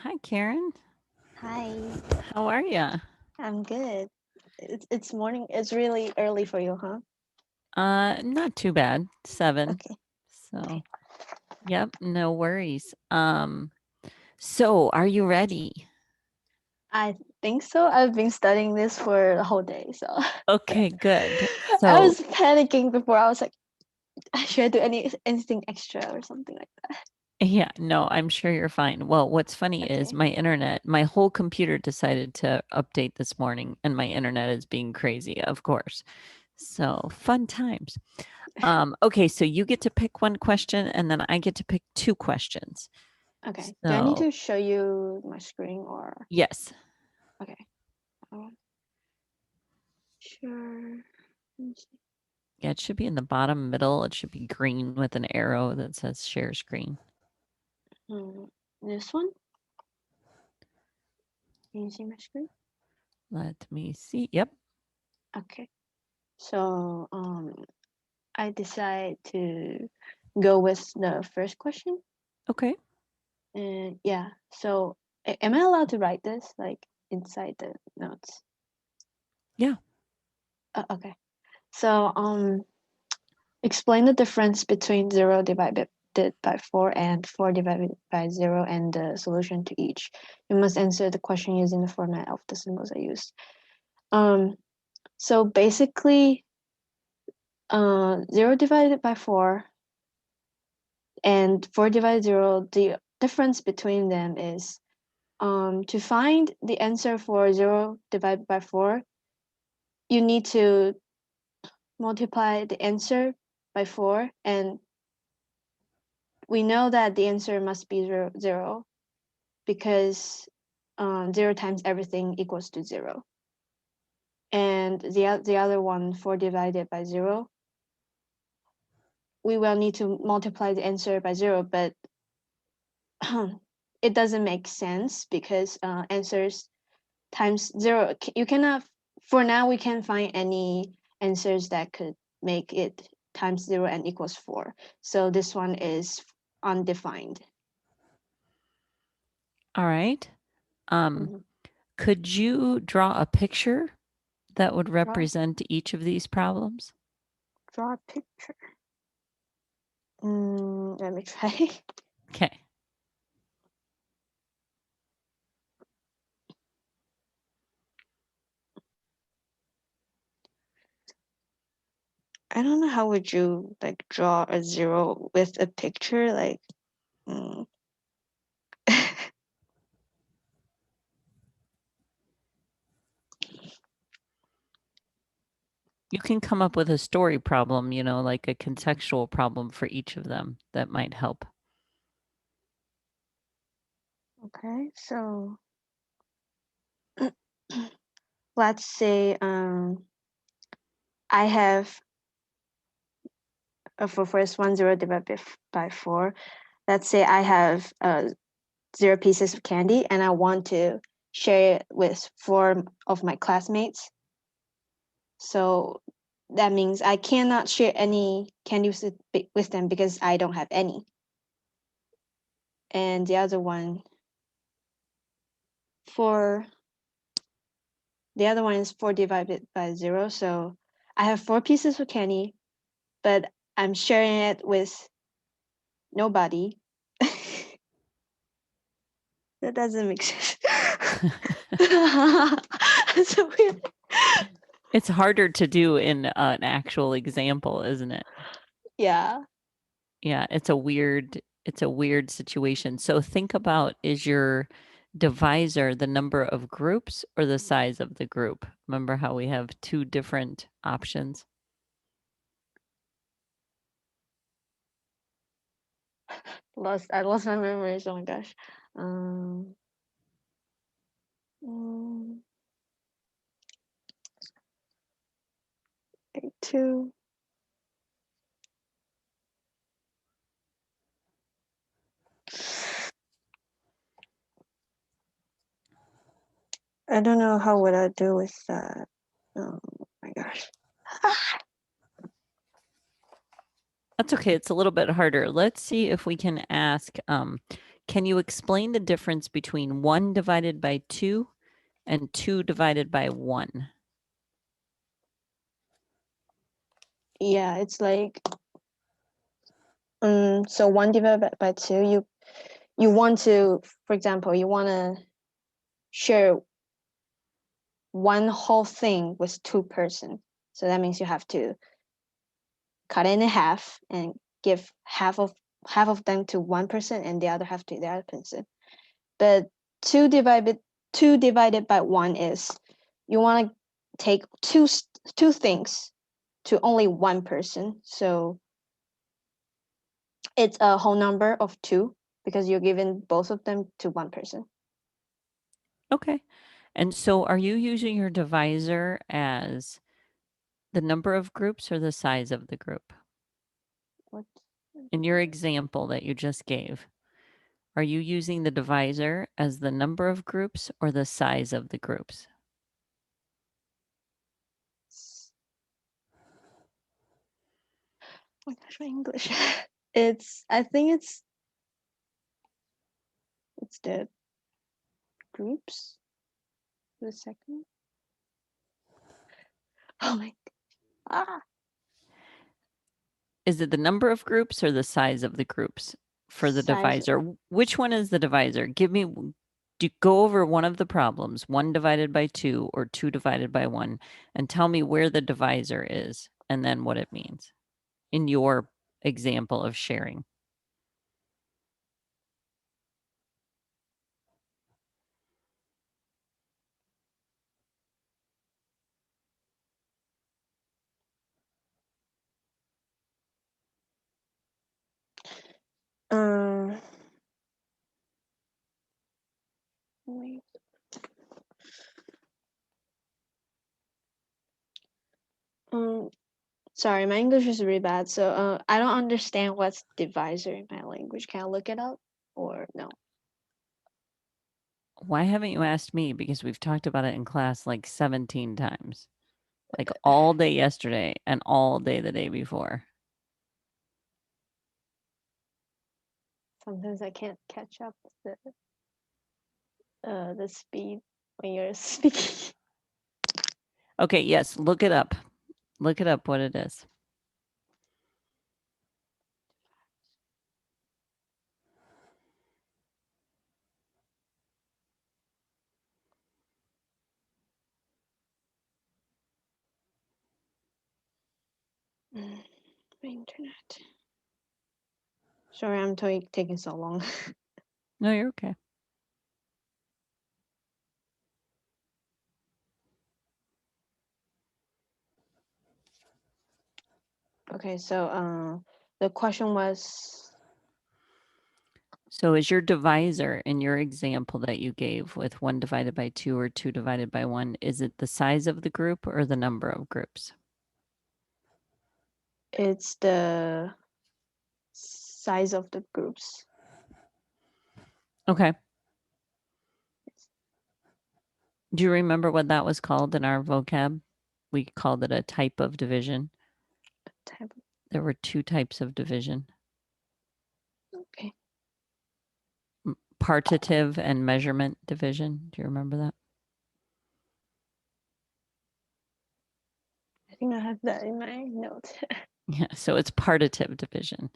Hi, Karen. Hi, How are you? I'm good. It's morning. It's really early for you, huh? Not too bad. 7. Okay. So, Okay. yep, no worries. So are you ready? I think so. I've been studying this for the whole day, so Okay, good. I So, was panicking before. I was like, should I do anything extra or something like that? yeah, no, I'm sure you're fine. Well, what's funny is Okay. my whole computer decided to update this morning and my internet is being crazy, of course. So, fun times. Okay, so you get to pick one question and then I get to pick two questions. Okay. Do I need So, to show you my screen or? yes. Okay. Um, sure. Let me see. Yeah, it should be in the bottom middle. It should be green with an arrow that says share screen. Hmm, this one. Can you see my screen? Let me see. Yep. Okay. So I decide to go with the first question. Okay. And yeah, so am I allowed to write this like inside the notes? Yeah. Okay. So explain the difference between 0 divided by 4 and 4 divided by 0 and the solution to each. You must answer the question using the format of the symbols I used. Um, so basically, 0 divided by 4 and 4 divided 0, the difference between them is to find the answer for 0 divided by 4, you need to multiply the answer by 4, and we know that the answer must be 0 because 0 times everything equals to 0. And the other one, 4 divided by 0, we will need to multiply the answer by 0, but it doesn't make sense because answers times 0, you cannot, for now, we can't find any answers that could make it times 0 and equals 4. So this one is undefined. All right. Um, Mhm. could you draw a picture that would Draw, represent each of these problems? draw a picture. Let me try. Okay. I don't know how would you like draw a 0 with a picture like. Mm. You can come up with a story problem, like a contextual problem for each of them that might help. Okay, so let's say I have for first one 0 divided by 4. Let's say I have 0 pieces of candy and I want to share it with 4 of my classmates. So that means I cannot share any candy with them because I don't have any. And the other one, for the other one is 4 divided by 0. So I have 4 pieces of candy, but I'm sharing it with nobody. That doesn't make sense. So weird. It's harder to do in an actual example, isn't it? Yeah. Yeah, it's a weird situation. So think about, is your divisor the number of groups or the size of the group? Remember how we have two different options? I lost my memories. Oh my gosh. Um, mm, 2. I don't know how would I do with that. Oh my gosh. That's okay. It's a little bit harder. Let's see if we can ask Can you explain the difference between 1 divided by 2 and 2 divided by 1? Yeah, it's like so 1 divided by 2, you want to, for example, you want to share one whole thing with 2 person. So that means you have to cut it in half and give half of them to 1 person and the other half to the other person. But 2 divided by 1 is you want to take two things to only 1 person. So it's a whole number of 2 because you're giving both of them to 1 person. Okay. And so are you using your divisor as the number of groups or the size of the group? What? In your example that you just gave, are you using the divisor as the number of groups or the size of the groups? Oh my gosh, my English. I think it's the groups. The second. Oh my. Ah. Is it the number of groups or the size of the groups for the Size. divisor? Which one is the divisor? Go over one of the problems, 1 divided by 2 or 2 divided by 1, and tell me where the divisor is and then what it means in your example of sharing. Wait. Sorry, my English is really bad, so I don't understand what's divisor in my language. Can I look it up or no? Why haven't you asked me? Because we've talked about it in class like 17 times, like all day yesterday and all day the day before. Sometimes I can't catch up with the speed when you're speaking. Okay, yes, look it up. Look it up what it is. My internet. Sorry, I'm taking so long. No, you're okay. Okay, so the question was. So is your divisor in your example that you gave with 1 divided by 2 or 2 divided by 1, is it the size of the group or the number of groups? It's the size of the groups. Okay. Do you remember what that was called in our vocab? We called it a type of division. Type. There were 2 types of division. Okay. Partitive and measurement division. Do you remember that? I think I have that in my notes. Yeah, so it's partitive division.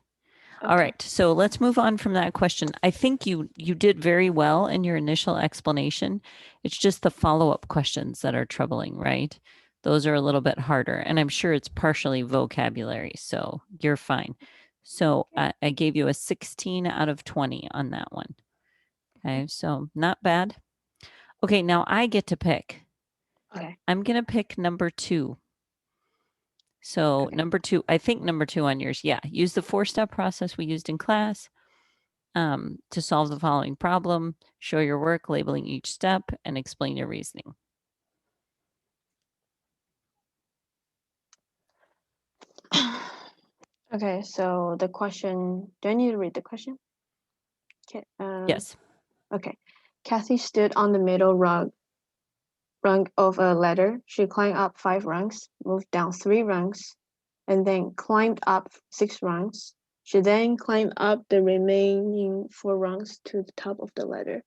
Okay. All right, so let's move on from that question. I think you did very well in your initial explanation. It's just the follow-up questions that are troubling, right? Those are a little bit harder, and I'm sure it's partially vocabulary, so you're fine. So I gave you a 16 out of 20 on that one. Okay, so not bad. Okay, now I get to pick. Okay. I'm going to pick number 2. So Okay. number 2, I think number 2 on yours. Yeah, use the 4-step process we used in class. To solve the following problem, show your work labeling each step and explain your reasoning. Okay, so the question, do I need to read the question? Okay, Yes. okay. Kathy stood on the middle rung of a ladder. She climbed up 5 rungs, moved down 3 rungs, and then climbed up 6 rungs. She then climbed up the remaining 4 rungs to the top of the ladder.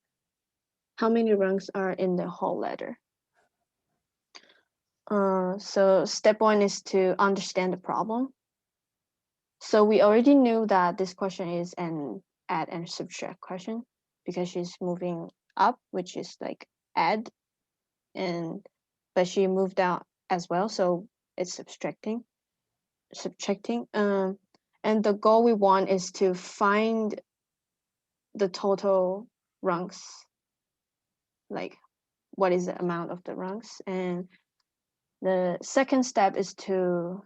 How many rungs are in the whole ladder? So step 1 is to understand the problem. So we already knew that this question is an add and subtract question because she's moving up, which is like add, but she moved down as well, so it's subtracting. And the goal we want is to find the total rungs, like what is the amount of the rungs. And the second step is to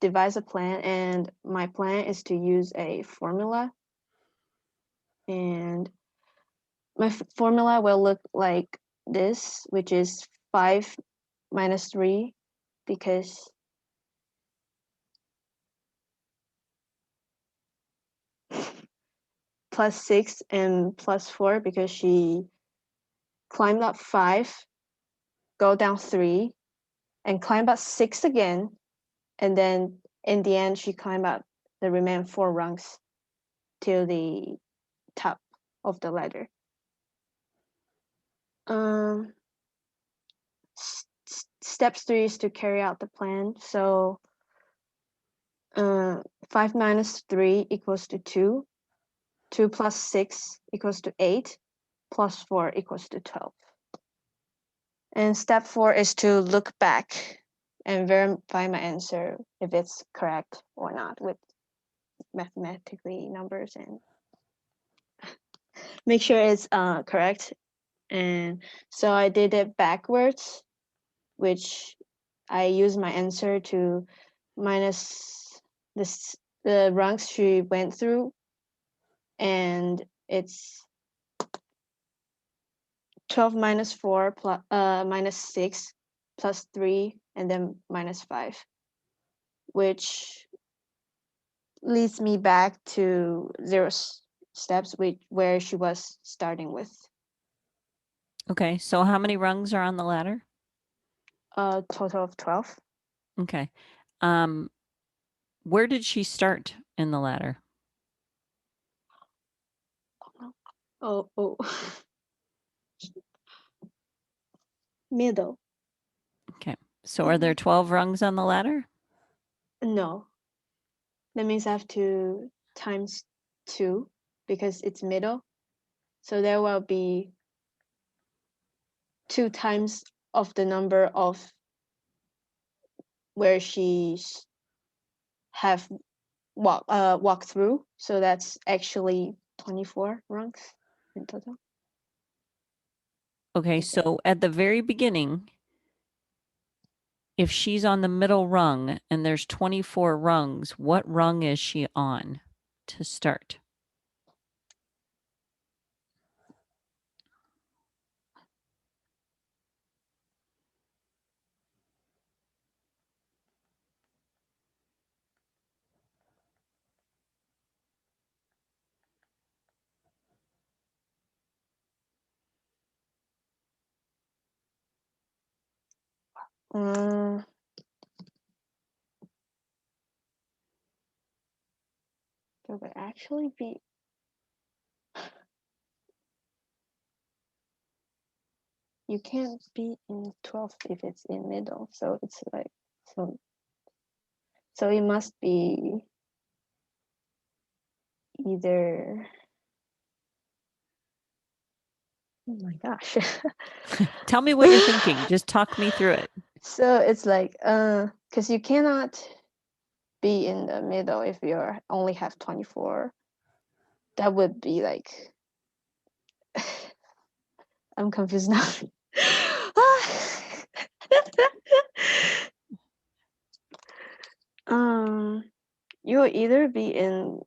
devise a plan, and my plan is to use a formula. And my formula will look like this, which is 5 minus 3, because plus 6 and plus 4, because she climbed up 5, go down 3, and climb up 6 again. And then in the end, she climbed up the remaining 4 rungs to the top of the ladder. Step 3 is to carry out the plan. So 5 minus 3 equals to 2. 2 plus 6 equals to 8. Plus 4 equals to 12. And step 4 is to look back and verify my answer if it's correct or not with mathematically numbers, and make sure it's correct. And so I did it backwards, which I used my answer to minus the rungs she went through, and it's 12 minus 4 plus minus 6 plus 3 and then minus 5, which leads me back to 0 steps, where she was starting with. Okay, so how many rungs are on the ladder? A total of 12. Okay. Where did she start in the ladder? Oh. Middle. Okay. So are there 12 rungs on the ladder? No. That means I have to times 2 because it's middle. So there will be 2 times of the number of where she have walked through. So that's actually 24 rungs in total. Okay, so at the very beginning, if she's on the middle rung and there's 24 rungs, what rung is she on to start? It would actually be you can't be in 12 if it's in middle, so it's like so it must be either, oh my gosh. Tell me what you're thinking. Just talk me through it. So it's like because you cannot be in the middle if you only have 24. That would be like I'm confused now. You will either be in,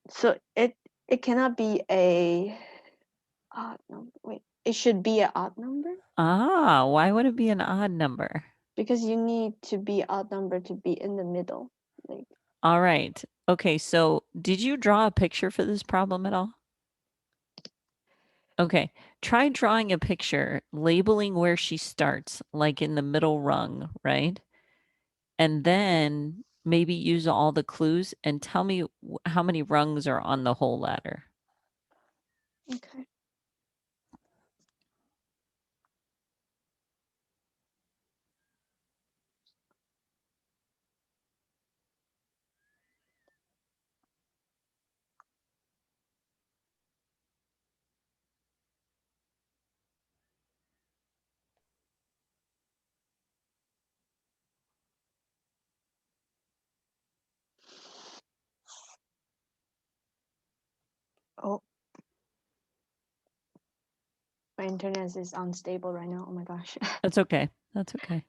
so it cannot be a odd number. Wait, it should be an odd number Ah, why would it be an odd number? because you need to be odd number to be in the middle. Like, All right. Okay, so did you draw a picture for this problem at all? Okay, try drawing a picture, labeling where she starts, like in the middle rung, right? And then maybe use all the clues and tell me how many rungs are on the whole ladder. Okay. Oh, my internet is unstable right now. Oh my gosh. That's okay. That's okay.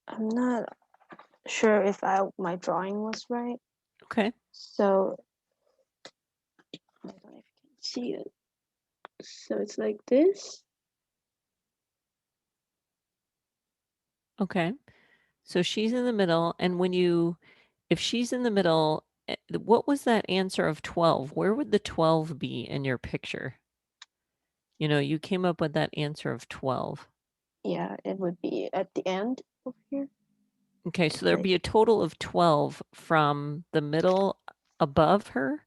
I'm not sure if my drawing was right. Okay. So I don't know if you can see it. So it's like this. Okay. So she's in the middle. And if she's in the middle, what was that answer of 12? Where would the 12 be in your picture? You came up with that answer of 12. Yeah, it would be at the end over here. Okay, so there'd be a total of 12 from the middle above her.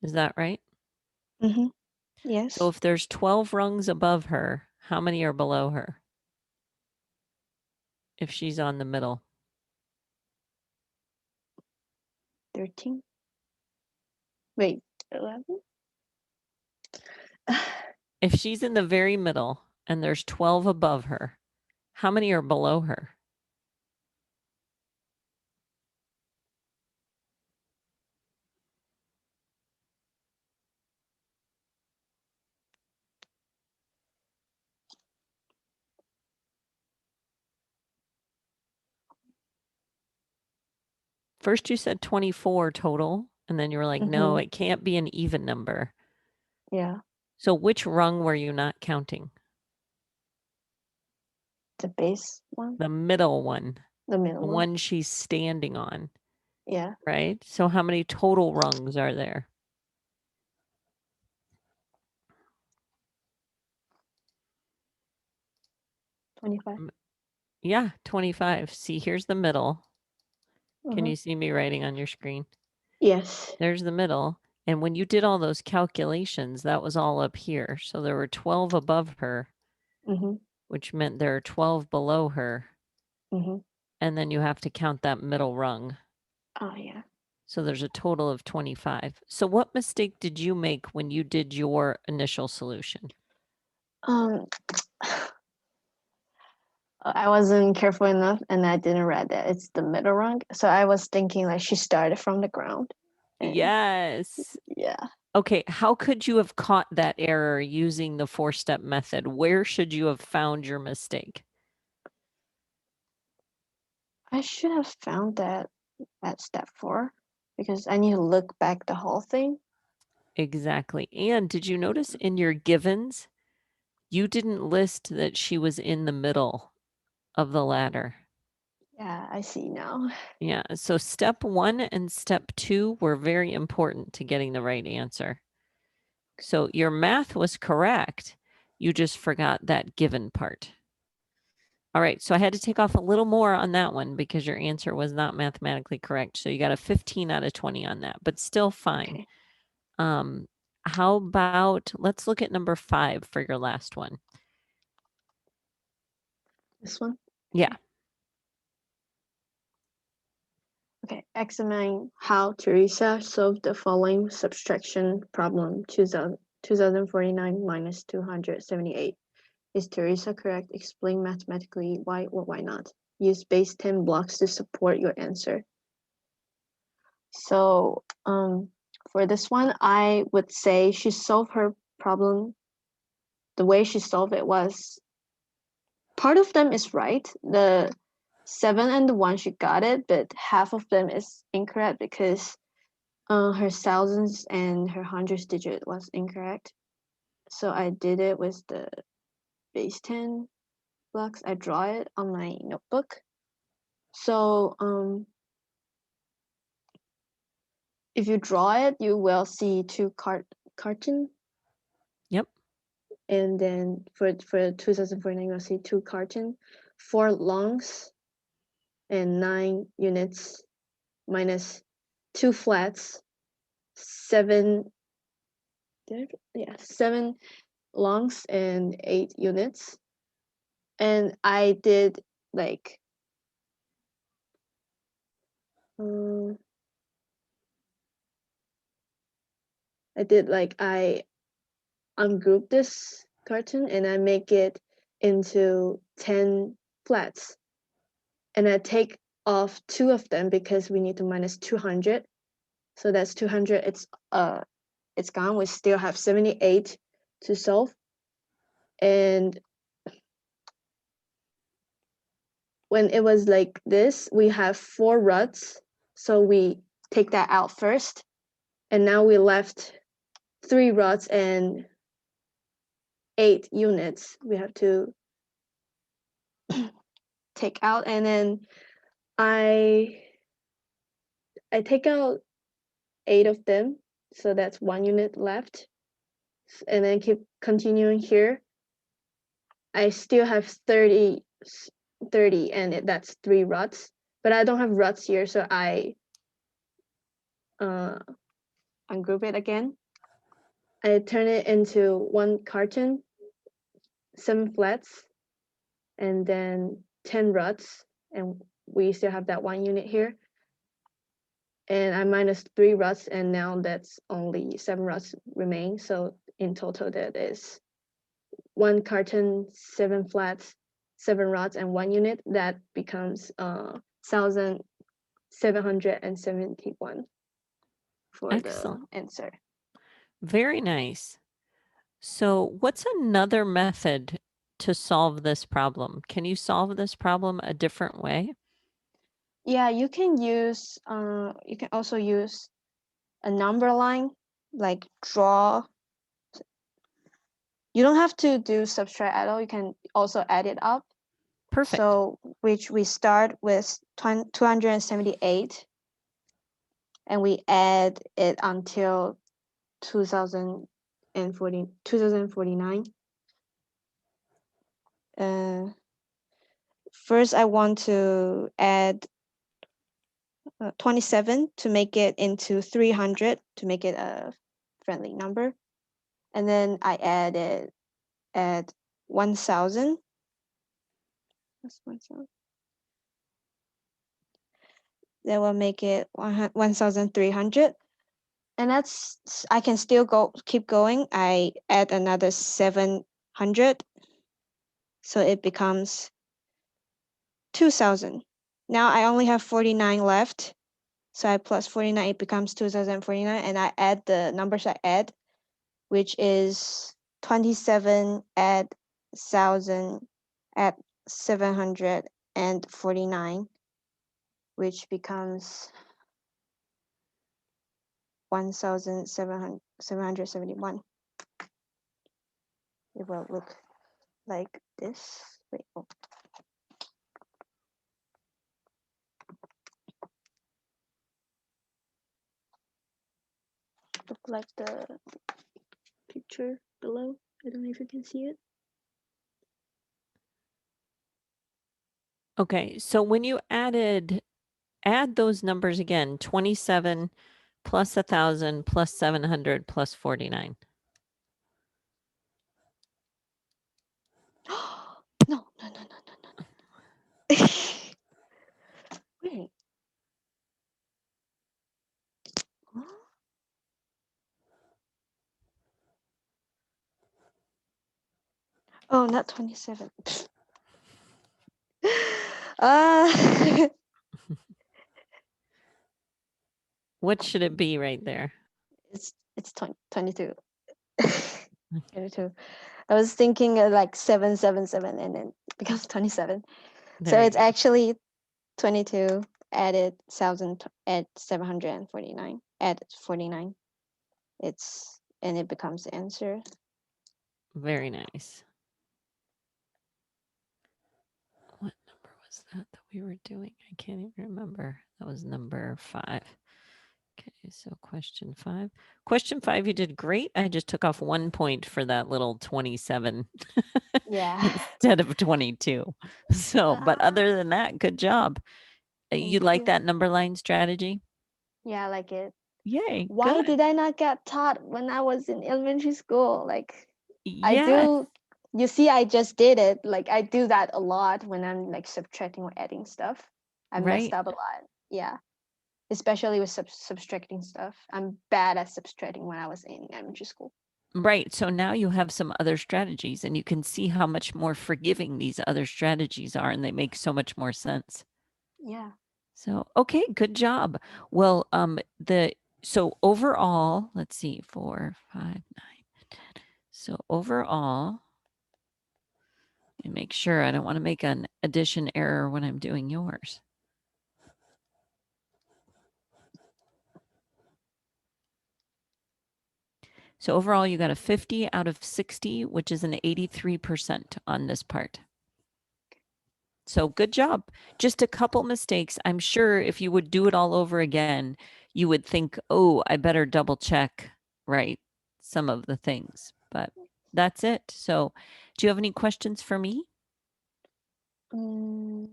Is that right? Mm-hmm. So Yes. if there's 12 rungs above her, how many are below her? If she's on the middle. 13. Wait, 11? If she's in the very middle and there's 12 above her, how many are below her? First you said 24 total, and then you were like, no, Mm-hmm. it can't be an even number. Yeah, So which rung were you not counting? the base one, The middle one, the middle the one. one she's standing on, Yeah, right? So how many total rungs are there? 25. Yeah, 25. See, here's the middle. Can Uh-huh. you see me writing on your screen? Yes. There's the middle. And when you did all those calculations, that was all up here. So there were 12 above her, Mm-hmm. which meant there are 12 below her. Mm-hmm. And then you have to count that middle rung. Oh yeah. So there's a total of 25. So what mistake did you make when you did your initial solution? Um, I wasn't careful enough, and I didn't read that it's the middle rung. So I was thinking like she started from the ground, and Yes. yeah, Okay, how could you have caught that error using the four-step method? Where should you have found your mistake? I should have found that at step 4 because I need to look back the whole thing. Exactly. And did you notice in your givens, you didn't list that she was in the middle of the ladder? Yeah, I see now. Yeah. So step 1 and step 2 were very important to getting the right answer. So your math was correct. You just forgot that given part. All right, so I had to take off a little more on that one because your answer was not mathematically correct. So you got a 15 out of 20 on that, but still fine. Okay. How about let's look at number 5 for your last one. This one? Yeah. Okay. Examine how Teresa solved the following subtraction problem: 2049 minus 278. Is Teresa correct? Explain mathematically why or why not. Use base 10 blocks to support your answer. So for this one, I would say she solved her problem. The way she solved it was, part of them is right. The 7 and the 1, she got it, but half of them is incorrect because her thousands and her hundreds digit was incorrect. So I did it with the base 10 blocks. I draw it on my notebook. So if you draw it, you will see two carton. Yep. And then for 2049, you'll see 2 carton, 4 longs, and 9 units, minus 2 flats, 7 7 longs and 8 units. And I did like I ungroup this carton and I make it into 10 flats. And I take off 2 of them because we need to minus 200. So that's 200. It's gone. We still have 78 to solve. And when it was like this, we have 4 rods. So we take that out first. And now we left 3 rods and 8 units. We have to take out. And then I take out 8 of them. So that's 1 unit left. And then keep continuing here. I still have 30 and that's 3 rods, but I don't have rods here, so I ungroup it again. I turn it into 1 carton, 7 flats, and then 10 rods, and we still have that 1 unit here. And I minus 3 rods, and now that's only 7 rods remain. So in total, that is 1 carton, 7 flats, 7 rods, and 1 unit. That becomes 1,771 for the Excellent. answer. Very nice. So what's another method to solve this problem? Can you solve this problem a different way? Yeah, you can also use a number line, like draw. You don't have to do subtract at all. You can also add it up. Perfect. So which we start with 278 and we add it until 2049. First, I want to add 27 to make it into 300 to make it a friendly number. And then I add 1,000. That's 1,000. That will make it 1,300. And I can still keep going. I add another 700. So it becomes 2,000. Now I only have 49 left. So I plus 49, it becomes 2,049. And I add the numbers I add, which is 27 add 1,000 add 749, which becomes 1,771. It will look like this. Wait, oh. Look like the picture below. I don't know if you can see it. Okay, so when you add those numbers again, 27 plus 1,000 plus 700 plus 49. No, no, no, no, no, no. Wait. Huh? Oh, not 27. Uh, What should it be right there? it's 22. 22. I was thinking like 777 and then it becomes 27. So There you it's go. actually 22 added 1,000 at 749. Add 49. And it becomes the answer. Very nice. What number was that we were doing? I can't even remember. That was number 5. Okay, so question 5. Question 5, you did great. I just took off 1 point for that little 27 Yeah. instead of 22. So, but other than that, good job. You Thank like you. that number line strategy? Yeah, I like it. Yay, Why good. did I not get taught when I was in elementary school? Like I Yeah, do you see I just did it. Like I do that a lot when I'm like subtracting or adding stuff. I messed right. up a lot. Yeah. Especially with subtracting stuff. I'm bad at subtracting when I was in elementary school. Right. So now you have some other strategies and you can see how much more forgiving these other strategies are and they make so much more sense. Yeah. So, okay, good job. Well, so overall, let's see, 4, 5, 9, 10. So overall, and make sure I don't want to make an addition error when I'm doing yours. So overall, you got a 50 out of 60, which is an 83% on this part. So good job. Just a couple mistakes. I'm sure if you would do it all over again, you would think, oh, I better double check, right? Some of the things, but that's it. So do you have any questions for me? Mm,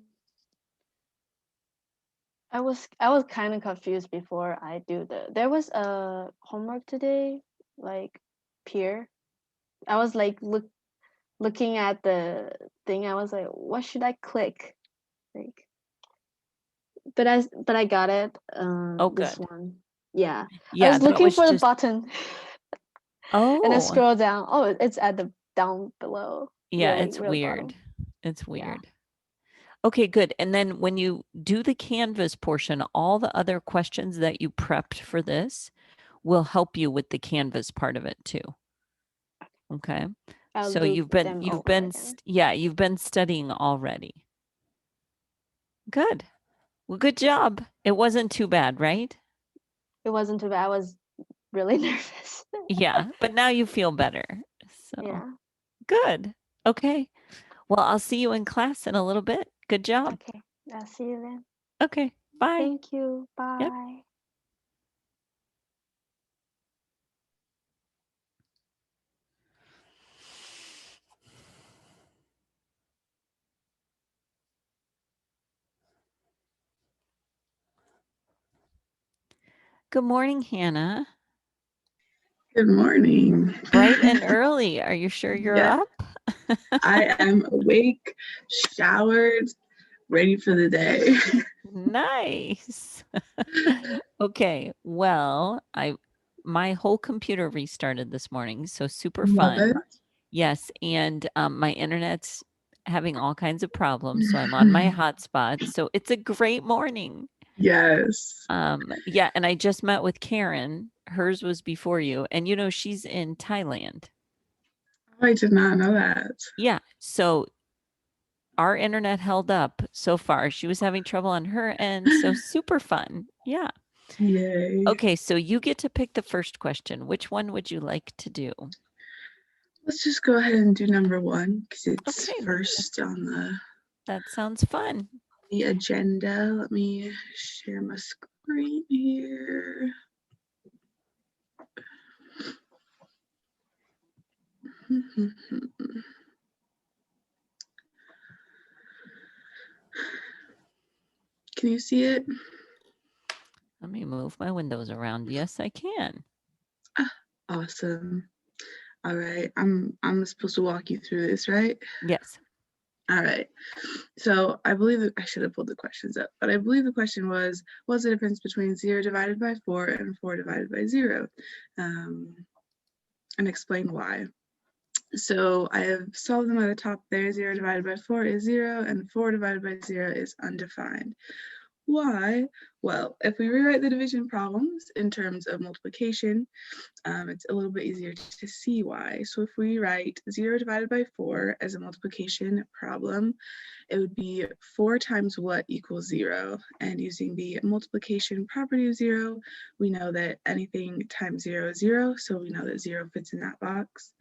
I was kind of confused before I do there was a homework today, like peer. I was like looking at the thing. I was like, what should I click? Like, but I got it. Oh, This good. one. Yeah, I Yeah, was that looking was for the just, button, and I oh, scroll down. Oh, it's at the down below, yeah, really, it's real weird. bottom. It's Yeah. weird. Okay, good. And then when you do the Canvas portion, all the other questions that you prepped for this will help you with the Canvas part of it too. Okay. I'll So do them over again. you've been studying already. Good. Well, good job. It wasn't too bad, right? It wasn't too bad. I was really nervous. Yeah, but now you feel better. So Yeah. good. Okay. Well, I'll see you in class in a little bit. Good job. Okay. I'll see you then. Okay. Bye. Thank you. Yep. Bye. Good morning, Hannah. Good morning. Bright and early. Are you sure you're Yeah, up? I am awake, showered, ready for the day. Nice. Okay. Well, my whole computer restarted this morning, so super Love fun. it. Yes, and my internet's having all kinds of problems, so I'm on my hotspot. So it's a great morning. Yes. Yeah, and I just met with Karen. Hers was before you, and she's in Thailand. Oh, I did not know that. Yeah, so our internet held up so far. She was having trouble on her end, so super fun. Yeah. Yay. Okay, so you get to pick the first question. Which one would you like to do? Let's just go ahead and do number one because it's Okay, first on that sounds fun. the agenda. Let me share my screen here. Can you see it? Let me move my windows around. Yes, I can. Awesome. All right. I'm supposed to walk you through this, right? Yes. All right. So I believe that I should have pulled the questions up, but I believe the question was, what's the difference between 0 divided by 4 and 4 divided by 0? And explain why. So I have solved them at the top there. 0 divided by 4 is 0, and 4 divided by 0 is undefined. Why? Well, if we rewrite the division problems in terms of multiplication, it's a little bit easier to see why. So if we write 0 divided by 4 as a multiplication problem, it would be 4 times what equals 0. And using the multiplication property of 0, we know that anything times 0 is 0, so we know that 0 fits in that box.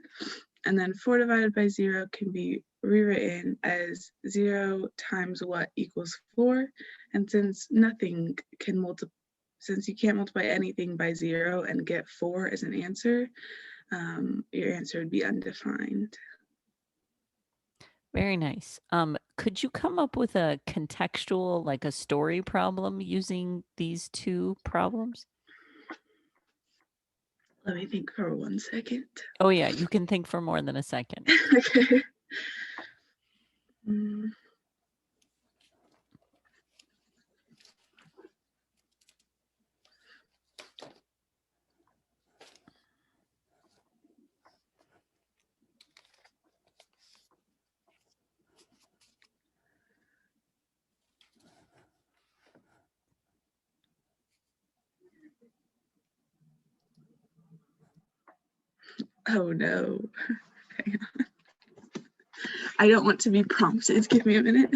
And then 4 divided by 0 can be rewritten as 0 times what equals 4. And since nothing can multiply, since you can't multiply anything by 0 and get 4 as an answer, your answer would be undefined. Very nice. Could you come up with a contextual, like a story problem using these two problems? Let me think for 1 second. Oh yeah, you can think for more than a second. Okay. Oh no. Hang on. I don't want to be prompted. Give me a minute.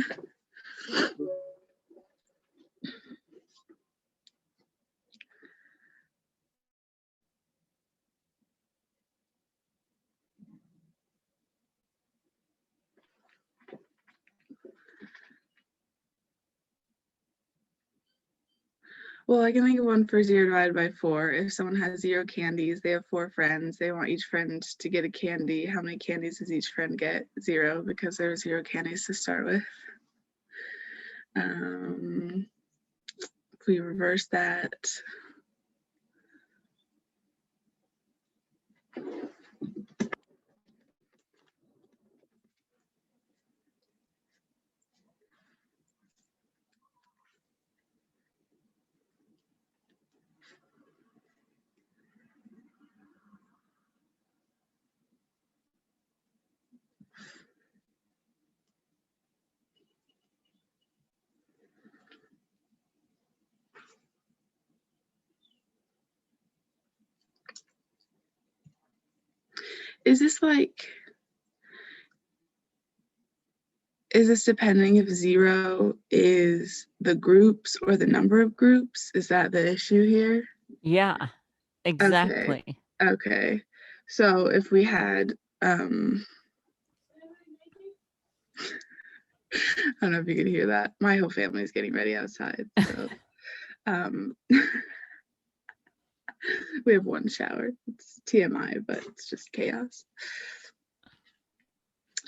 Well, I can think of one for 0 divided by 4. If someone has 0 candies, they have 4 friends. They want each friend to get a candy. How many candies does each friend get? 0, because there are 0 candies to start with. If we reverse that, is this depending if 0 is the groups or the number of groups? Is that the issue here? Yeah, exactly. Okay. So if we had, I don't know if you can hear that. My whole family is getting ready outside. So we have one shower. It's TMI, but it's just chaos.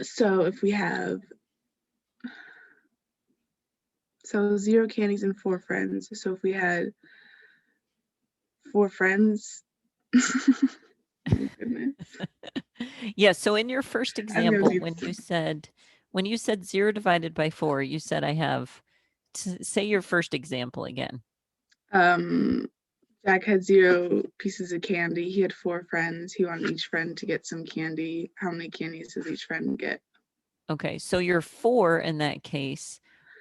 So if we have 0 candies and 4 friends. So if we had 4 friends, oh goodness. Yeah, so in your first example, be- when you said 0 divided by 4, you said I have, say your first example again. Jack had 0 pieces of candy. He had 4 friends. He wanted each friend to get some candy. How many candies does each friend get? Okay, so your 4 in that case,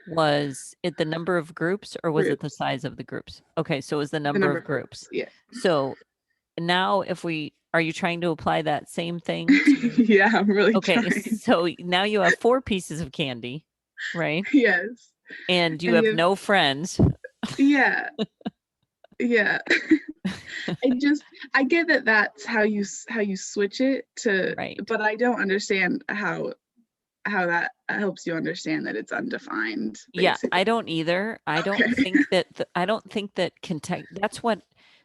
was it the number of groups or was it the size of the groups? Okay, so it was the number of groups. Yeah. So now are you trying to apply that same thing? Yeah, I'm really Okay, trying. so now you have 4 pieces of candy, right? Yes. And you have no friends. Yeah. Yeah. I get that that's how you switch it to, Right. but I don't understand how that helps you understand that it's undefined. Basically. Yeah, I don't either. I don't think that that's what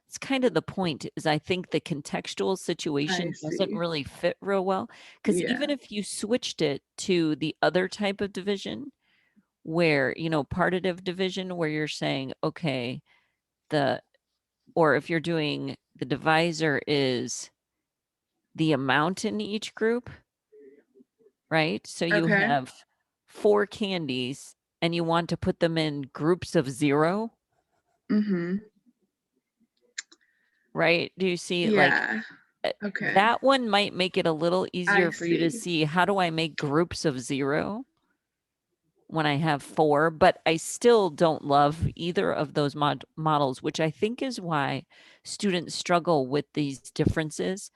it's kind of the point is I think the contextual situation doesn't really fit real well because even if you switched it to the other type of division where, you know, partitive division, where you're saying, okay, or if you're doing the divisor is the amount in each group, right? So you Okay. have 4 candies and you want to put them in groups of 0, Mm-hmm. right? Do you see like Yeah. Okay. that one might make it a little easier I for you to see. see how do I make groups of 0 when I have 4, but I still don't love either of those models, which I think is why students struggle with these differences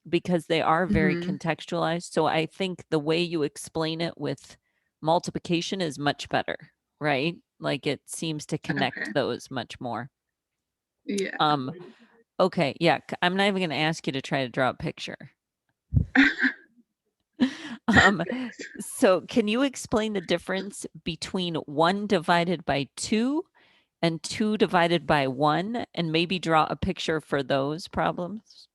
because they are very Mm-hmm. contextualized. So I think the way you explain it with multiplication is much better, right? Like it seems to connect Okay. those much more. Yeah. Okay, yeah, I'm not even going to ask you to try to draw a picture. So can you explain the difference between 1 divided by 2 and 2 divided by 1 and maybe draw a picture for those problems?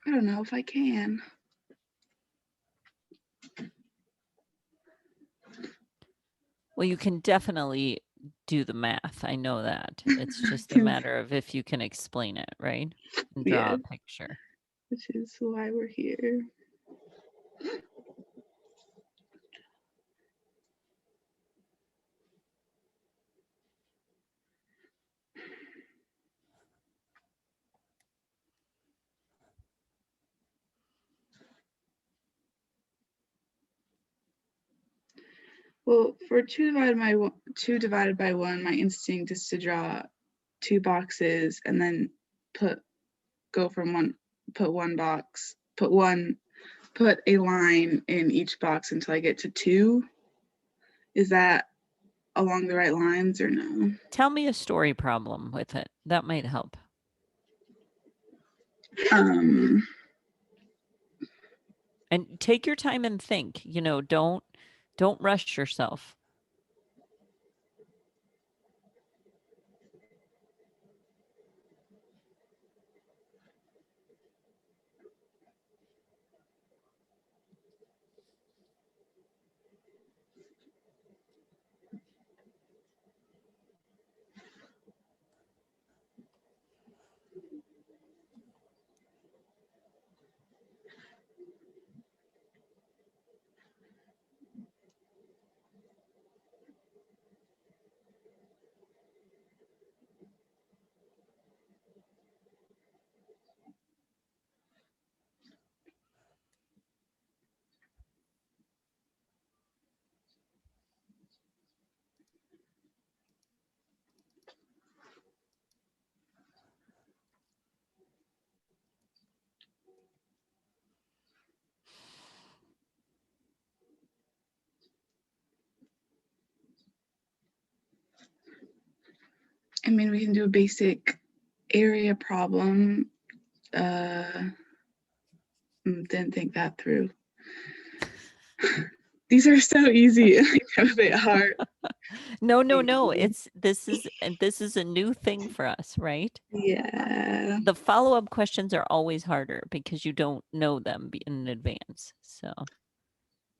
I don't know if I can. Well, you can definitely do the math. I know that. It's just a Can- matter of if you can explain it, right? And draw yeah, a picture. which is why we're here. Well, for 2 divided by 1, my instinct is to draw 2 boxes and then go from one, put one box, put a line in each box until I get to 2. Is that along the right lines or no? Tell me a story problem with it. That might help. Um, And take your time and think, you know, don't rush yourself. I mean, we can do a basic area problem. Didn't think that through. These are so easy. I'm a bit hard. No. This is a new thing for us, right? Yeah. The follow-up questions are always harder because you don't know them in advance. So,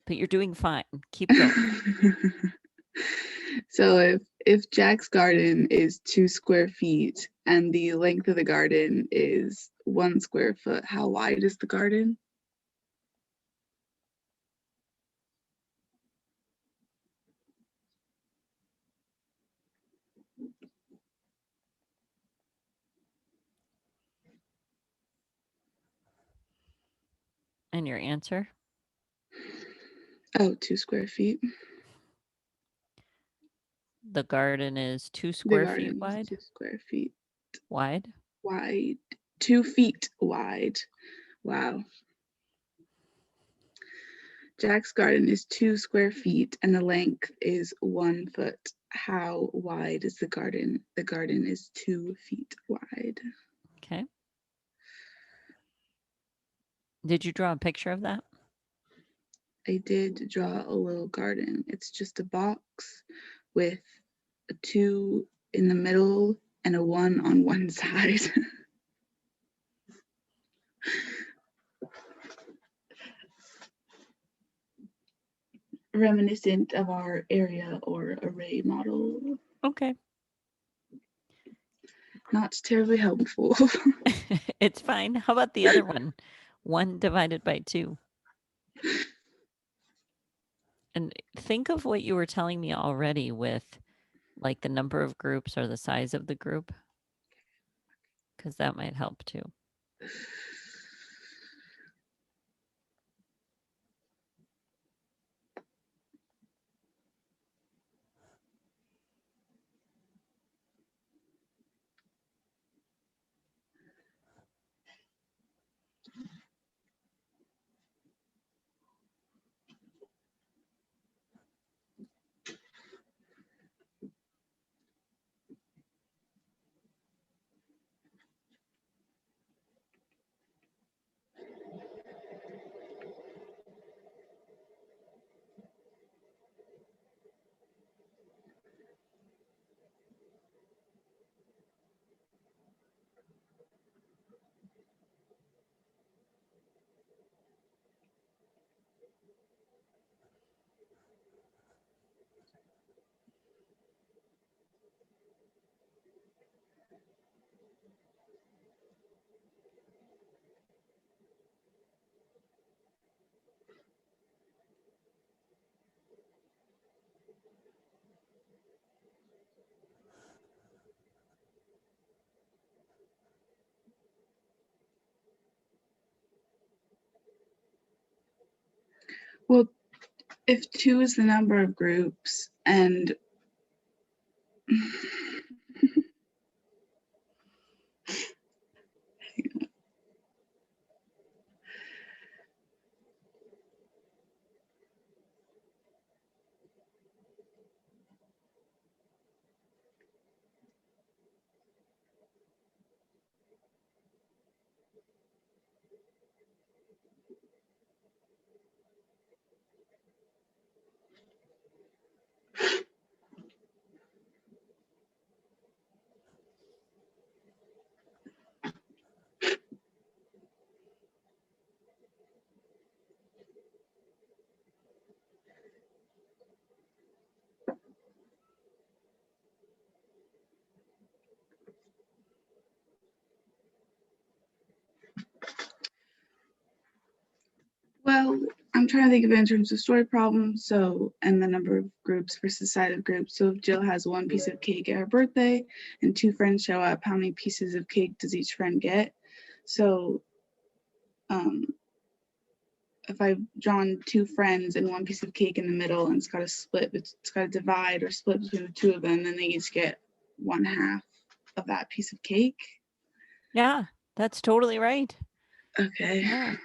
but you're doing fine. Keep going. So if Jack's garden is 2 square feet and the length of the garden is 1 square foot, how wide is the garden? And your answer? Oh, 2 square feet. The garden is 2 The square feet garden is wide. 2 square feet Wide. wide. 2 feet wide. Wow. Jack's garden is 2 square feet and the length is 1 foot. How wide is the garden? The garden is 2 feet wide. Okay. Did you draw a picture of that? I did draw a little garden. It's just a box with a 2 in the middle and a 1 on one side. Reminiscent of our area or array model. Okay. Not terribly helpful. It's fine. How about the other one? 1 divided by 2. And think of what you were telling me already with like the number of groups or the size of the group, because that might help too. Well, if 2 is the number of groups and well, I'm trying to think of it in terms of story problems. So, and the number of groups versus size of groups. So, if Jill has 1 piece of cake at her birthday and 2 friends show up, how many pieces of cake does each friend get? So, if I've drawn 2 friends and 1 piece of cake in the middle, and it's got to split, it's got to divide or split between the 2 of them, then they each get 1/2 of that piece of cake. Yeah, that's totally right. Okay. Yeah.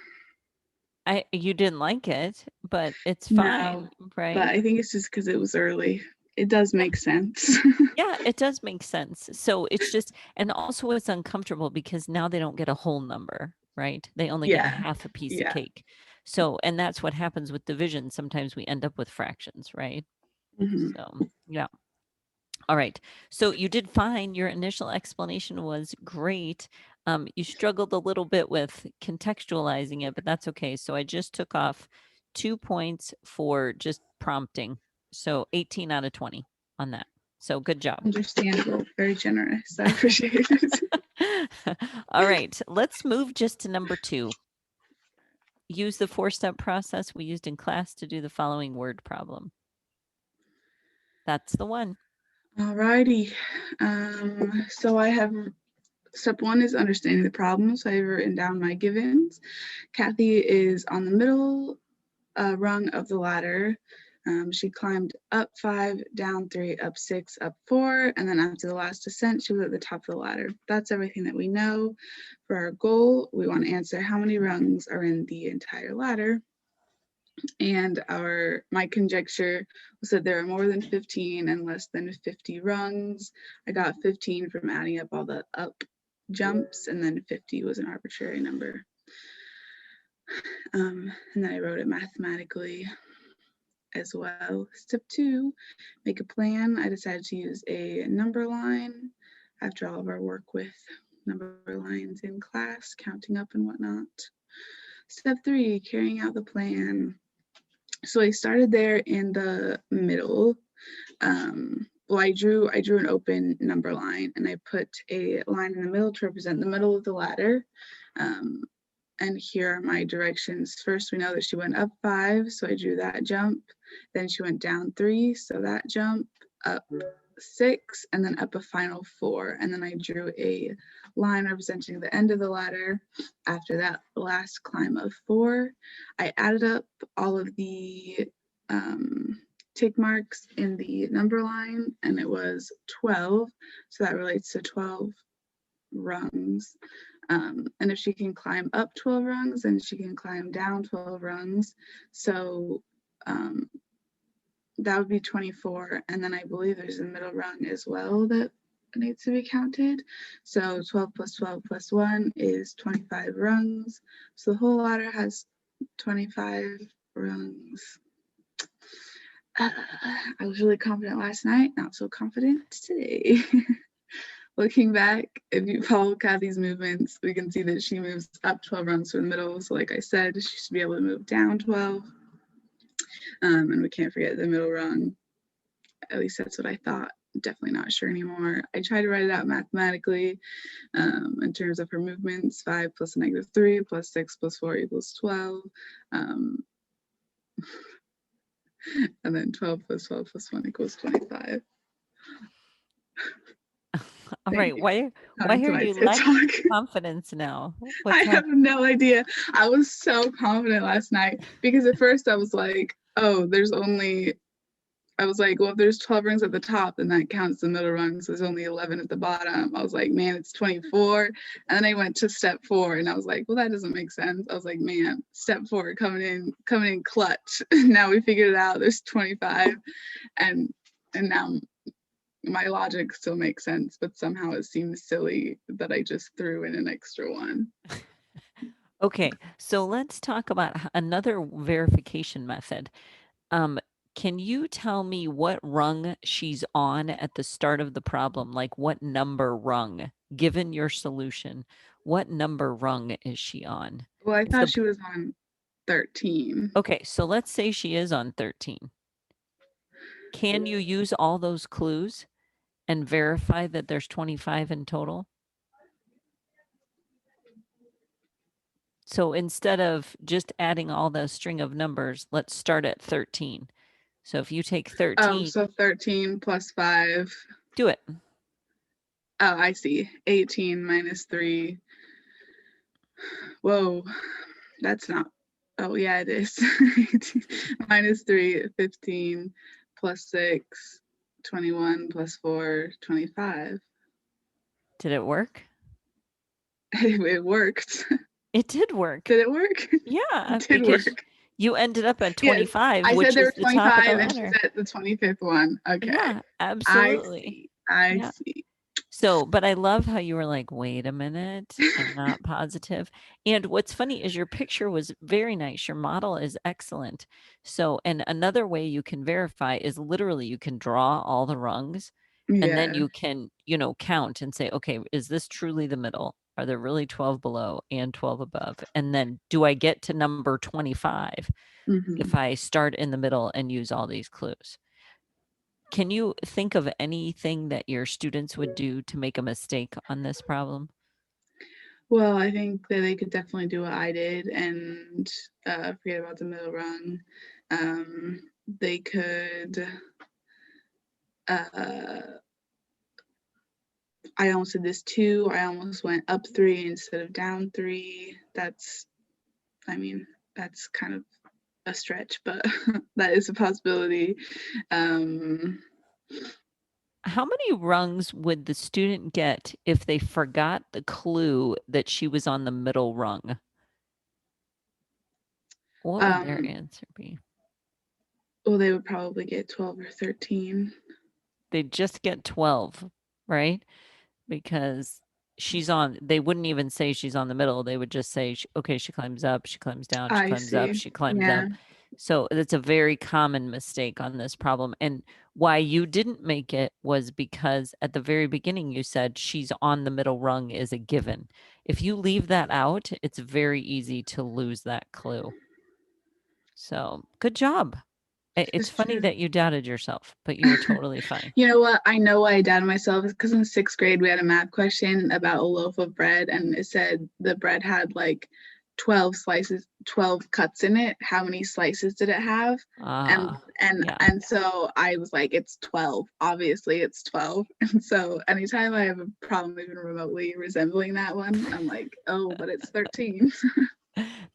You didn't like it, but it's No, fine, right? But I think it's just because it was early. It does make sense. Yeah, it does make sense. So it's just, and also it's uncomfortable because now they don't get a whole number, right? They only get Yeah. half a piece of Yeah. cake. So, and that's what happens with division. Sometimes we end up with fractions, right? Mhm. So, yeah. All right. So you did fine. Your initial explanation was great. You struggled a little bit with contextualizing it, but that's okay. So I just took off 2 points for just prompting. So 18 out of 20 on that. So good job. Understandable. Very generous. I appreciate it. All right. Let's move just to number 2. Use the 4-step process we used in class to do the following word problem. That's the one. Alrighty. So I have step 1 is understanding the problem. So I've written down my givens. Kathy is on the middle rung of the ladder. She climbed up 5, down 3, up 6, up 4, and then after the last descent, she was at the top of the ladder. That's everything that we know. For our goal, we want to answer how many rungs are in the entire ladder. And my conjecture was that there are more than 15 and less than 50 rungs. I got 15 from adding up all the up jumps, and then 50 was an arbitrary number. And then I wrote it mathematically as well. Step 2, make a plan. I decided to use a number line after all of our work with number lines in class, counting up and whatnot. Step 3, carrying out the plan. So I started there in the middle. Well, I drew an open number line, and I put a line in the middle to represent the middle of the ladder. And here are my directions. First, we know that she went up 5, so I drew that jump. Then she went down 3, so that jump, up 6, and then up a final 4. And then I drew a line representing the end of the ladder after that last climb of 4. I added up all of the tick marks in the number line, and it was 12. So that relates to 12 rungs. And if she can climb up 12 rungs, then she can climb down 12 rungs. So that would be 24. And then I believe there's a middle rung as well that needs to be counted. So 12 plus 12 plus 1 is 25 rungs. So the whole ladder has 25 rungs. I was really confident last night, not so confident today. Looking back, if you follow Kathy's movements, we can see that she moves up 12 rungs from the middle. So like I said, she should be able to move down 12. And we can't forget the middle rung. At least that's what I thought. Definitely not sure anymore. I tried to write it out mathematically in terms of her movements. 5 plus a negative 3 plus 6 plus 4 equals 12. And then 12 plus 12 plus 1 equals 25. All right. you. Why On to are my you TED lacking Talk. confidence now? I What's have no idea. I was so confident last night because at first I was like, oh, I was like, well, if there's 12 rungs at the top, then that counts the middle rung. So there's only 11 at the bottom. I was like, man, it's 24. And then I went to step 4 and I was like, well, that doesn't make sense. I was like, man, step 4 coming in clutch. Now we figured it out. There's 25. And now my logic still makes sense, but somehow it seems silly that I just threw in an extra one. Okay, so let's talk about another verification method. Can you tell me what rung she's on at the start of the problem? Like what number rung, given your solution, what number rung is she on? Well, I If thought the, she was on 13. okay, so let's say she is on 13. Can you use all those clues and verify that there's 25 in total? So instead of just adding all the string of numbers, let's start at 13. So if you take 13, So 13 plus 5. do it. Oh, I see. 18 minus 3. Whoa, that's not. Oh, yeah, it is. 18 minus 3, 15 plus 6, 21 plus 4, 25. Did it work? It worked. It did work. Did it work? Yeah, It did because work. you ended up at Yes, 25, I which said there is were the top of the 25 and she ladder. said the 25th one. Okay. Yeah, I absolutely. see. I Yeah. see. So, but I love how you were like, wait a minute, I'm not positive. And what's funny is your picture was very nice. Your model is excellent. So, and another way you can verify is literally you can draw all the rungs and then Yeah. you can, count and say, okay, is this truly the middle? Are there really 12 below and 12 above? And then do I get to number 25 Mhm. if I start in the middle and use all these clues? Can you think of anything that your students would do to make a mistake on this problem? Well, I think that they could definitely do what I did and forget about the middle rung. They could. I almost did this too. I almost went up 3 instead of down 3. I mean, that's kind of a stretch, but that is a possibility. How many rungs would the student get if they forgot the clue that she was on the middle rung? What would their Um, answer be? well, they would probably get 12 or 13. They'd just get 12, right? Because they wouldn't even say she's on the middle. They would just say, okay, she climbs up, she climbs down, she I climbs up, see. she climbs Yeah. up. So that's a very common mistake on this problem. And why you didn't make it was because at the very beginning you said she's on the middle rung is a given. If you leave that out, it's very easy to lose that clue. So good job. It's It's funny true. that you doubted yourself, but you were totally fine. You know what? I know why I doubted myself is because in 6th grade we had a math question about a loaf of bread, and it said the bread had like 12 slices, 12 cuts in it. How many slices did it have? And Yeah. and so I was like, it's 12. Obviously, it's 12. And so anytime I have a problem even remotely resembling that one, I'm like, oh, but it's 13.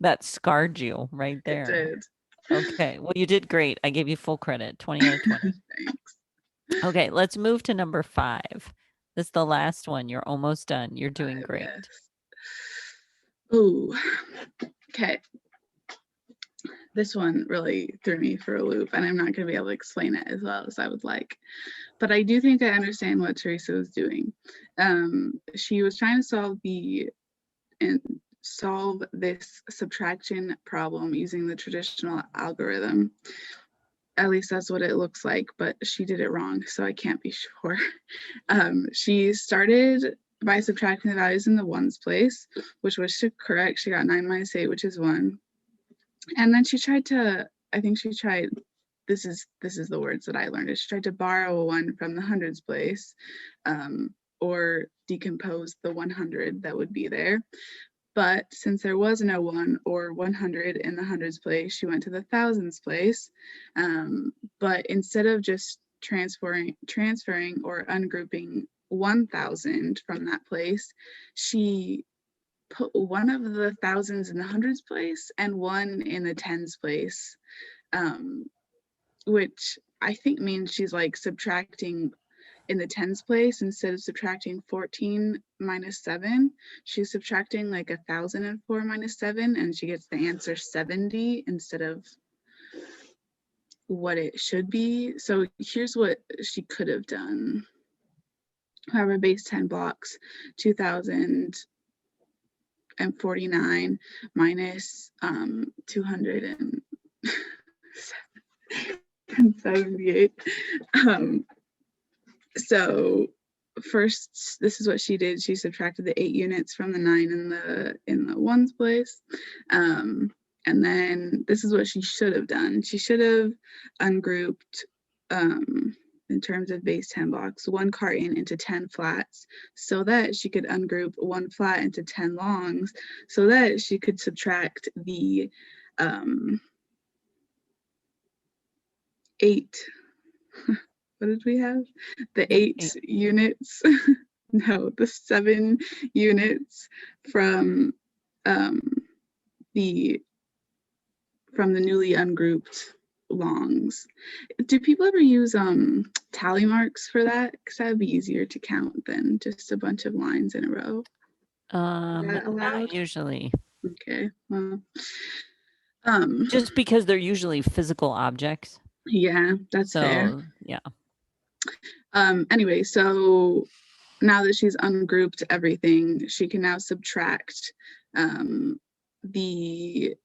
That scarred you right It there. did. Okay. Well, you did great. I gave you full credit, 20 out of 20. Thanks. Okay, let's move to number 5. This is the last one. You're almost done. You're doing great. Yes. Ooh. Okay. This one really threw me for a loop, and I'm not going to be able to explain it as well as I would like. But I do think I understand what Teresa was doing. She was trying to solve this subtraction problem using the traditional algorithm. At least that's what it looks like, but she did it wrong, so I can't be sure. She started by subtracting the values in the ones place, which was correct. She got 9 minus 8, which is 1. And then this is the words that I learned. She tried to borrow a 1 from the hundreds place, or decompose the 100 that would be there. But since there was no 1 or 100 in the hundreds place, she went to the thousands place. But instead of just transferring or ungrouping 1,000 from that place, she put one of the thousands in the hundreds place and one in the tens place, which I think means she's like subtracting in the tens place. Instead of subtracting 14 minus 7, she's subtracting like 1,004 minus 7, and she gets the answer 70 instead of what it should be. So here's what she could have done. However, base 10 blocks, 2,049 minus 278. So first, this is what she did. She subtracted the 8 units from the 9 in the ones place. And then this is what she should have done. She should have ungrouped, in terms of base 10 blocks, 1 carton into 10 flats, so that she could ungroup 1 flat into 10 longs, so that she could subtract the 8. What did we have? The 8 units. No, the 7 units from the newly ungrouped longs. Do people ever use tally marks for that? Because that would be easier to count than just a bunch of lines in a row. Is that Not allowed? usually. Okay. Well, Just because they're usually physical objects. yeah, that's fair. So, yeah. Anyway, so now that she's ungrouped everything, she can now subtract the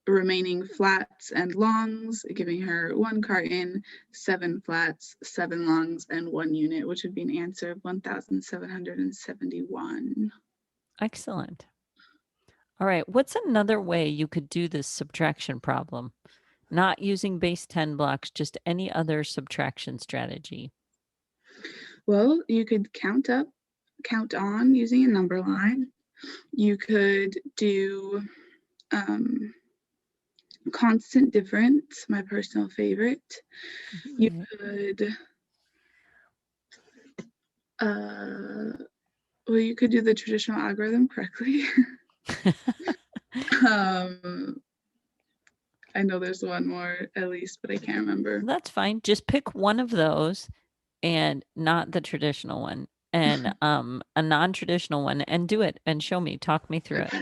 remaining flats and longs, giving her 1 carton, 7 flats, 7 longs, and 1 unit, which would be an answer of 1,771. Excellent. All right. What's another way you could do this subtraction problem? Not using base 10 blocks, just any other subtraction strategy. Well, you could count on using a number line. You could do constant difference, my personal favorite. You could, well, you could do the traditional algorithm correctly. I know there's one more at least, but I can't remember. That's fine. Just pick one of those and not the traditional one and a non-traditional one and do it and show me, talk me through it.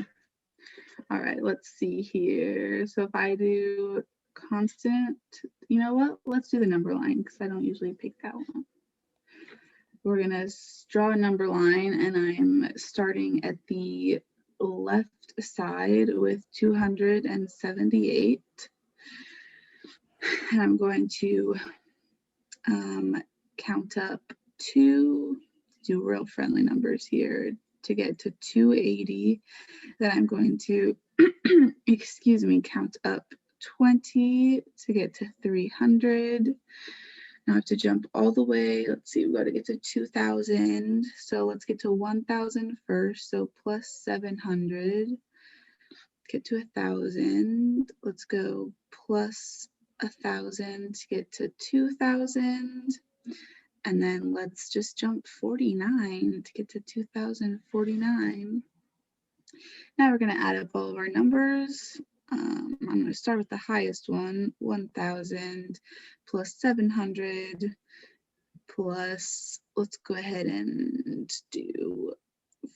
All right, let's see here. So if I do constant, you know what? Let's do the number line because I don't usually pick that one. We're gonna draw a number line and I'm starting at the left side with 278. And I'm going to count up 2, do real friendly numbers here to get to 280. Then I'm going to, excuse me, count up 20 to get to 300. Now I have to jump all the way. Let's see, we've got to get to 2,000. So let's get to 1,000 first. So plus 700. Get to 1,000. Let's go plus 1,000 to get to 2,000. And then let's just jump 49 to get to 2,049. Now we're going to add up all of our numbers. I'm going to start with the highest one, 1,000 plus 700 plus, let's go ahead and do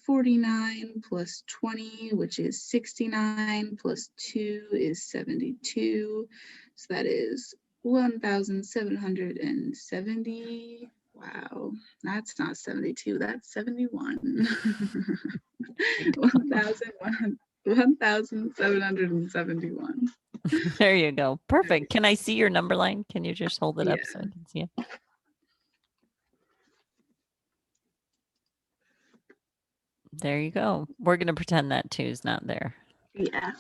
49 plus 20, which is 69, plus 2 is 72. So that is 1,770. Wow, that's not 72, that's 71. 1,771. There you go. Perfect. Can I see your number line? Can you just hold it up so I can see it? There you go. We're going to pretend that 2 is not there. Yeah.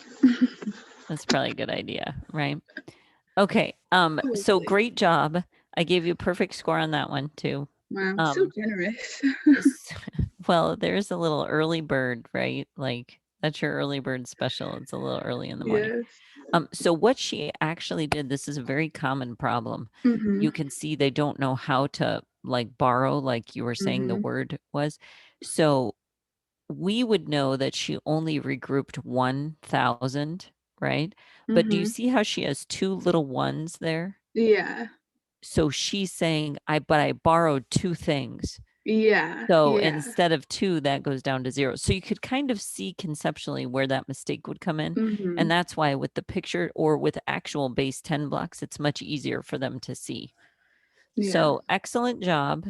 That's probably a good idea, right? Okay. So great job. I gave you a perfect score on that one too. Wow, so generous. Well, there's a little early bird, right? Like that's your early bird special. It's a little early in the morning. Yes. So what she actually did, this is a very common problem. You can see they don't know how to like borrow, like you were saying the word was. So we would know that she only regrouped 1,000, right? But do you see how she has 2 little ones there? Yeah. So she's saying, I borrowed 2 things. Yeah. So yeah. instead of 2, that goes down to 0. So you could kind of see conceptually where that mistake would come in. And that's why with the picture or with actual base 10 blocks, it's much easier for them to see. Yeah. So excellent job.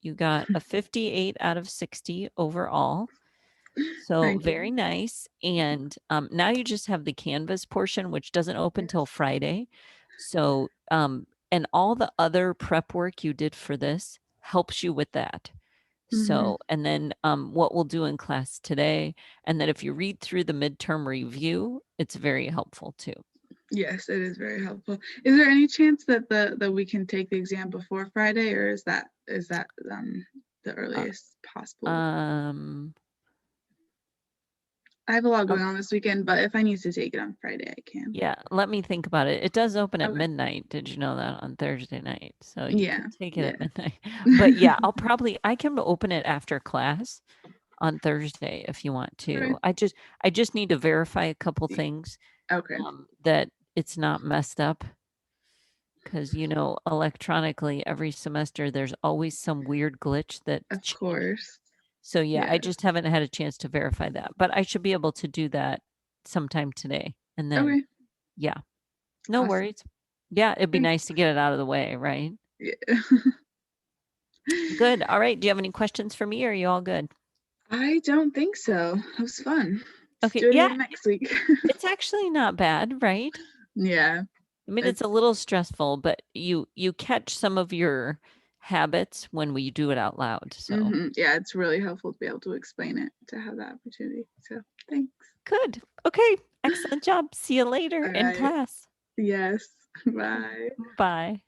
You got a 58 out of 60 overall. So very nice. And now you just have the Canvas portion, which doesn't open till Friday. So, and all the other prep work you did for this helps you with that. So, and then what we'll do in class today, and then if you read through the midterm review, it's very helpful too. Yes, it is very helpful. Is there any chance that that we can take the exam before Friday, or is that the earliest possible? I have a lot going on this weekend, but if I need to take it on Friday, I can. Yeah, let me think about it. It does open at midnight. Did you know that on Thursday night? So you can take it at midnight. But yeah, I can open it after class on Thursday if you want to. Okay. I just need to verify a couple things. Okay. That it's not messed up. Because electronically every semester there's always some weird glitch that Of course. So yeah, I just haven't had a chance to verify that, but I should be able to do that sometime today. And then, yeah, no worries. Yeah, it'd be nice to get it out of the way, right? Yeah. Good. All right. Do you have any questions for me, or are you all good? I don't think so. It was fun. Let's Okay. do it Yeah, again next week. it's actually not bad, right? Yeah. I mean, it's a little stressful, but you catch some of your habits when we do it out loud. So Yeah, it's really helpful to be able to explain it, to have that opportunity. So thanks. good. Okay. Excellent job. See you later All in right. class. Yes. Bye. Bye.